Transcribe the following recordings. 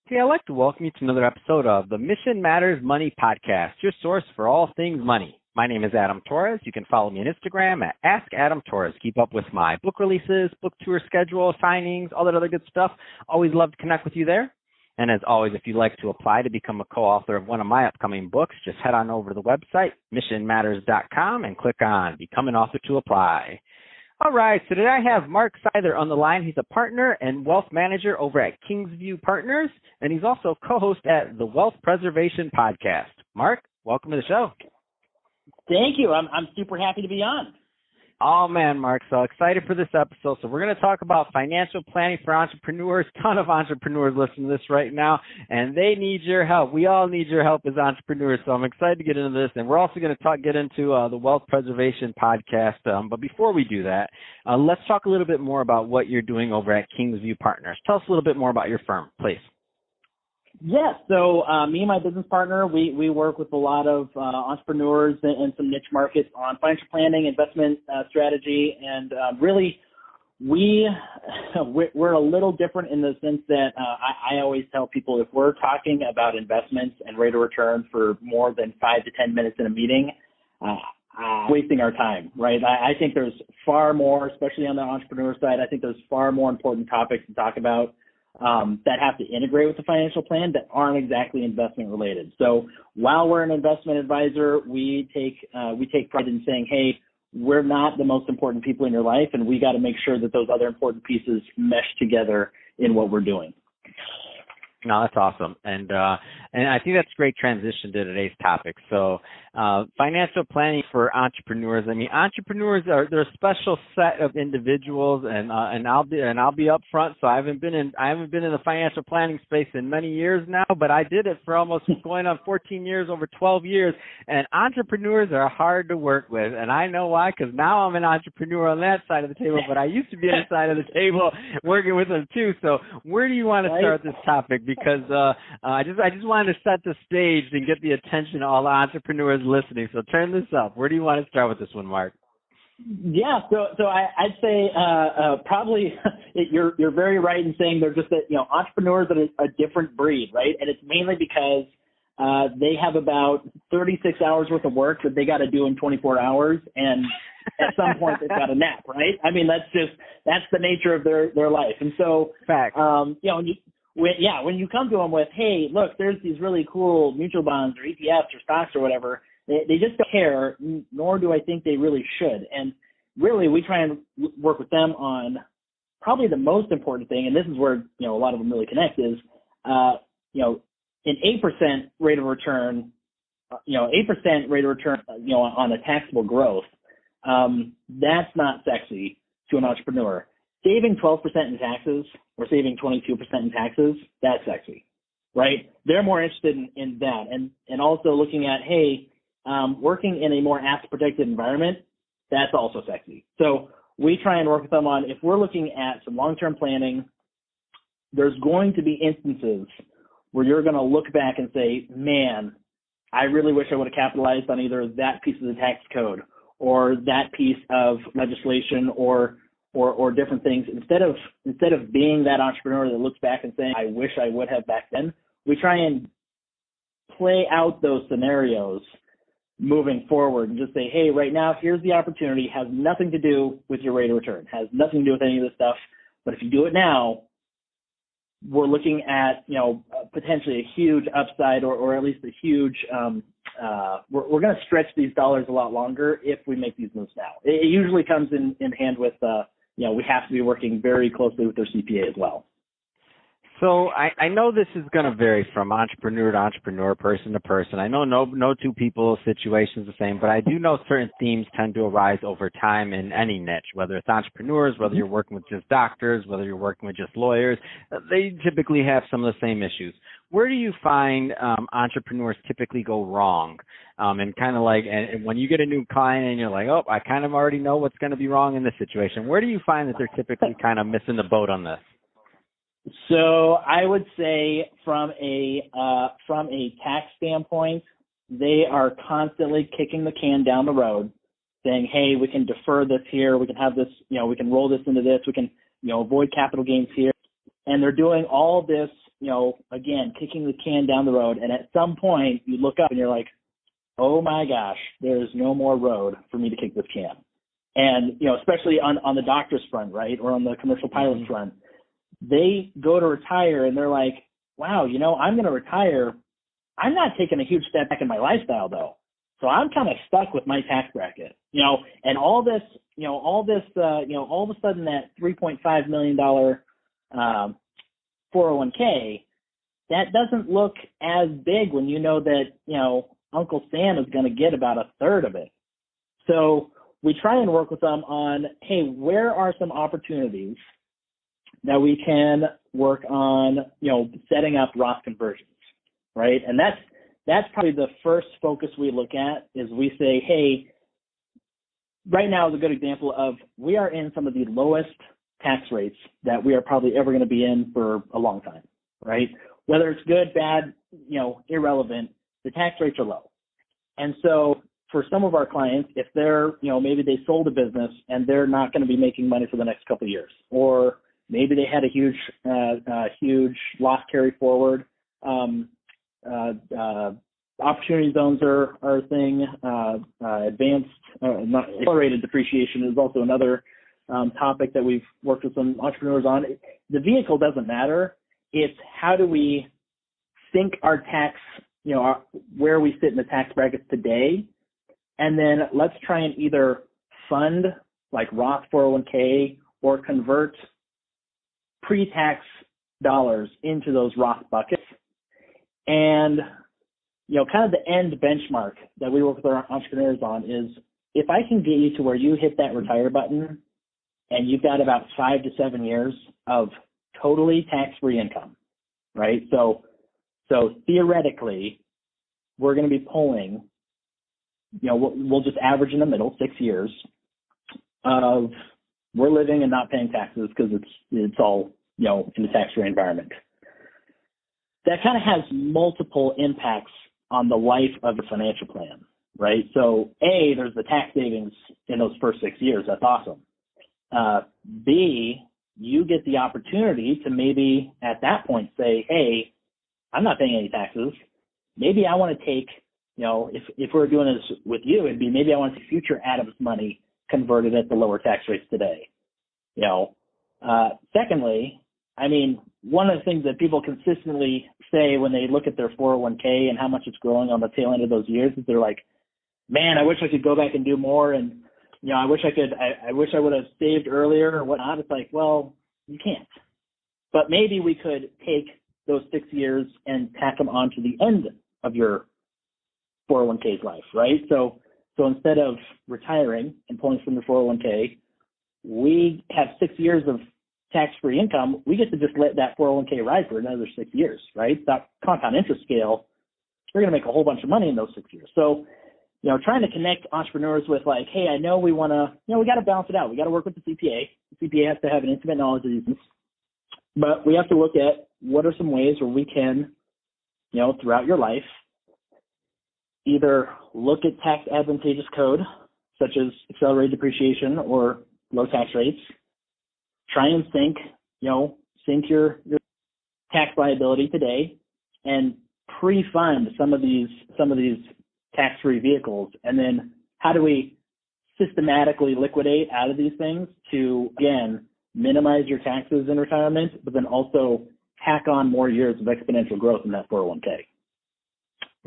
Hey, I'd like to welcome you to another episode of the Mission Matters Money Podcast, your source for all things money. My name is Adam Torres. You can follow me on Instagram at Ask Adam Torres. Keep up with my book releases, book tour schedule, signings, all that other good stuff. Always love to connect with you there. And as always, if you'd like to apply to become a co-author of one of my upcoming books, just head on over to the website, missionmatters.com, and click on Become an Author to apply. All right, so today I have Mark Seither on the line. He's a partner and wealth manager over at Kingsview Partners, and he's also co-host at the Wealth Preservation Podcast. Mark, welcome to the show. Thank you. I'm super happy to be on. Oh, man, Mark, so excited for this episode. So we're going to talk about financial planning for entrepreneurs. Ton of entrepreneurs listening to this right now, and they need your help. We all need your help as entrepreneurs, so I'm excited to get into this. And we're also going to get into the Wealth Preservation Podcast. But before we do that, let's talk a little bit more about what you're doing over at Kingsview Partners. Tell us a little bit more about your firm, please. Yes. So me and my business partner, we work with a lot of entrepreneurs in some niche markets on financial planning, investment strategy, and really we're a little different in the sense that I always tell people if we're talking about investments and rate of return for more than 5 to 10 minutes in a meeting, wasting our time, right? I think there's far more, especially on the entrepreneur side, I think there's far more important topics to talk about that have to integrate with the financial plan that aren't exactly investment related. So while we're an investment advisor, we take pride in saying, hey, we're not the most important people in your life, and we got to make sure that those other important pieces mesh together in what we're doing. No, that's awesome. And I think that's a great transition to today's topic. So financial planning for entrepreneurs. I mean, entrepreneurs they're a special set of individuals, and I'll be upfront. So I haven't been in the financial planning space in many years now, but I did it for almost going on 14 years, over 12 years. And entrepreneurs are hard to work with, and I know why, because now I'm an entrepreneur on that side of the table, but I used to be on the side of the table working with them too. So where do you want to start this topic? Because I just wanted to set the stage and get the attention of all the entrepreneurs listening. So turn this up. Where do you want to start with this one, Mark? Yeah, so I'd say probably you're very right in saying they're just entrepreneurs are a different breed, right? And it's mainly because they have about 36 hours worth of work that they got to do in 24 hours, and at some point they've got a nap, right? I mean that's the nature of their life, and so fact. When you come to them with, hey, look, there's these really cool mutual bonds or ETFs or stocks or whatever, they just don't care, nor do I think they really should. And really, we try and work with them on probably the most important thing, and this is where a lot of them really connect, is an 8% rate of return, 8% rate of return, on a taxable growth. That's not sexy to an entrepreneur. Saving 12% in taxes or saving 22% in taxes, that's sexy, right? They're more interested in that. And also looking at, hey, working in a more asset-protected environment, that's also sexy. So we try and work with them on, if we're looking at some long-term planning, there's going to be instances where you're going to look back and say, man, I really wish I would have capitalized on either that piece of the tax code or that piece of legislation or different things. Instead of being that entrepreneur that looks back and saying, I wish I would have back then, we try and play out those scenarios moving forward and just say, hey, right now, here's the opportunity, has nothing to do with your rate of return, has nothing to do with any of this stuff. But if you do it now, we're looking at, potentially a huge upside or at least a huge, we're going to stretch these dollars a lot longer if we make these moves now. It usually comes in hand with, we have to be working very closely with their CPA as well. So I know this is going to vary from entrepreneur to entrepreneur, person to person. I know no two people's situation is the same, but I do know certain themes tend to arise over time in any niche, whether it's entrepreneurs, whether you're working with just doctors, whether you're working with just lawyers. They typically have some of the same issues. Where do you find entrepreneurs typically go wrong? And kind of like, and when you get a new client and you're like, oh, I kind of already know what's going to be wrong in this situation. Where do you find that they're typically kind of missing the boat on this? So I would say from a tax standpoint, they are constantly kicking the can down the road, saying, hey, we can defer this here, we can have this, we can roll this into this, we can, avoid capital gains here. And they're doing all this, again, kicking the can down the road. And at some point you look up and you're like, oh my gosh, there's no more road for me to kick this can. And, especially on the doctor's front, right? Or on the commercial pilot's front, they go to retire and they're like, wow, I'm going to retire. I'm not taking a huge step back in my lifestyle though. So I'm kind of stuck with my tax bracket, and all of a sudden that $3.5 million 401k, that doesn't look as big when you know that, Uncle Sam is going to get about a third of it. So we try and work with them on, hey, where are some opportunities that we can work on, setting up Roth conversions, right? And that's probably the first focus we look at is we say, hey, right now is a good example of we are in some of the lowest tax rates that we are probably ever going to be in for a long time, right? Whether it's good, bad, irrelevant, the tax rates are low. And so for some of our clients, if they're, maybe they sold a business and they're not going to be making money for the next couple of years, or maybe they had a huge loss carry forward, opportunity zones are a thing. Not accelerated depreciation is also another topic that we've worked with some entrepreneurs on. The vehicle doesn't matter. It's how do we sync our tax, where we sit in the tax brackets today, and then let's try and either fund like Roth 401k or convert pre-tax dollars into those Roth buckets. And, kind of the end benchmark that we work with our entrepreneurs on is if I can get you to where you hit that retire button and you've got about 5 to 7 years of totally tax-free income, right? So theoretically, we're going to be pulling, we'll just average in the middle, 6 years of we're living and not paying taxes because it's all, in the tax-free environment. That kind of has multiple impacts on the life of the financial plan, right? So A, there's the tax savings in those first 6 years. That's awesome. B, you get the opportunity to maybe at that point say, hey, I'm not paying any taxes. Maybe I want to take, if we're doing this with you, it'd be maybe I want to see future Adams money converted at the lower tax rates today. Secondly, one of the things that people consistently say when they look at their 401k and how much it's growing on the tail end of those years is they're like, man, I wish I could go back and do more. And, I wish I would have saved earlier or whatnot. It's like, well, you can't. But maybe we could take those 6 years and tack them onto the end of your 401k's life, right? So instead of retiring and pulling from your 401k, we have 6 years of tax-free income. We get to just let that 401k ride for another 6 years, right? That compound interest scale, we're going to make a whole bunch of money in those 6 years. So, trying to connect entrepreneurs with like, hey, I know we want to, we got to balance it out. We got to work with the CPA. The CPA has to have an intimate knowledge of these things. But we have to look at what are some ways where we can, throughout your life, either look at tax advantageous code, such as accelerated depreciation or low tax rates, try and sync your tax liability today and pre-fund some of these tax-free vehicles. And then how do we systematically liquidate out of these things to, again, minimize your taxes in retirement, but then also tack on more years of exponential growth in that 401k.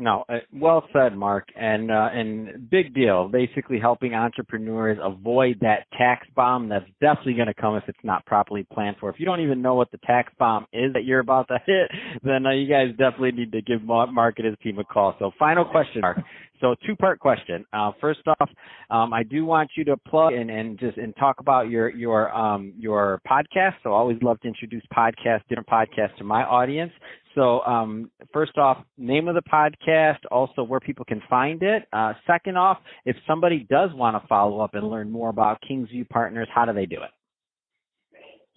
No, well said, Mark, and big deal. Basically, helping entrepreneurs avoid that tax bomb that's definitely going to come if it's not properly planned for. If you don't even know what the tax bomb is that you're about to hit, then you guys definitely need to give Mark and his team a call. So, final question, Mark. So, two-part question. First off, I do want you to plug and talk about your podcast. So, I always love to introduce different podcasts to my audience. So first off, name of the podcast, also where people can find it. Second off, if somebody does want to follow up and learn more about Kingsview Partners, how do they do it?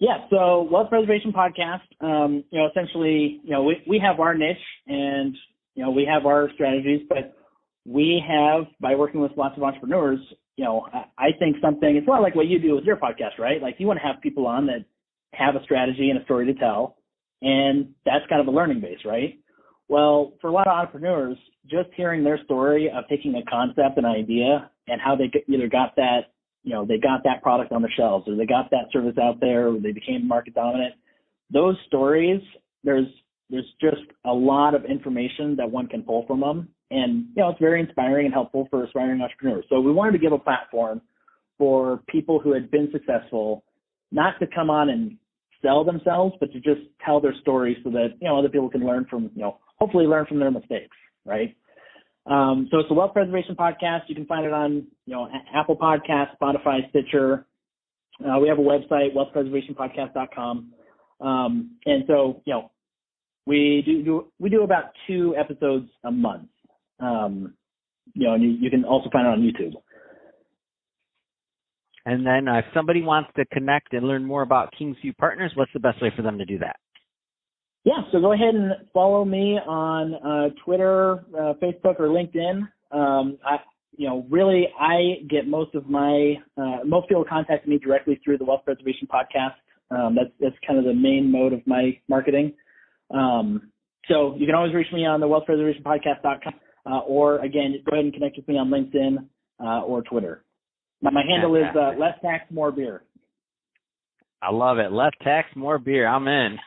Yeah, so Wealth Preservation Podcast, essentially, we have our niche and, we have our strategies, but we have, by working with lots of entrepreneurs, I think it's a lot like what you do with your podcast, right? Like you want to have people on that have a strategy and a story to tell. And that's kind of a learning base, right? Well, for a lot of entrepreneurs, just hearing their story of taking a concept, an idea, and how they either got that, they got that product on the shelves, or they got that service out there, or they became market dominant. Those stories, there's just a lot of information that one can pull from them. And, it's very inspiring and helpful for aspiring entrepreneurs. So we wanted to give a platform for people who had been successful, not to come on and sell themselves, but to just tell their story so that, other people can learn from, hopefully learn from their mistakes, right? So it's a Wealth Preservation Podcast. You can find it on, Apple Podcasts, Spotify, Stitcher. We have a website, wealthpreservationpodcast.com. And so, we do about 2 episodes a month. And you can also find it on YouTube. And then if somebody wants to connect and learn more about Kingsview Partners, what's the best way for them to do that? Yeah, so go ahead and follow me on Twitter, Facebook, or LinkedIn. I get most people contact me directly through the Wealth Preservation Podcast. That's kind of the main mode of my marketing. So you can always reach me on the wealthpreservationpodcast.com, or again, go ahead and connect with me on LinkedIn or Twitter. My handle is less tax, more beer. I love it. Less tax, more beer. I'm in.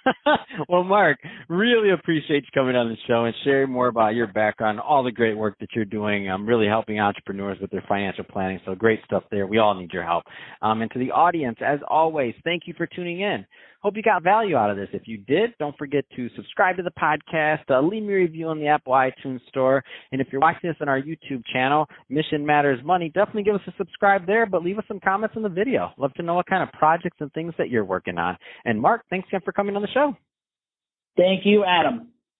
Well, Mark, really appreciate you coming on the show and sharing more about your background, all the great work that you're doing. I'm really helping entrepreneurs with their financial planning. So great stuff there. We all need your help. And to the audience, as always, thank you for tuning in. Hope you got value out of this. If you did, don't forget to subscribe to the podcast, leave me a review on the Apple iTunes store. And if you're watching this on our YouTube channel, Mission Matters Money, definitely give us a subscribe there, but leave us some comments on the video. Love to know what kind of projects and things that you're working on. And Mark, thanks again for coming on the show. Thank you, Adam.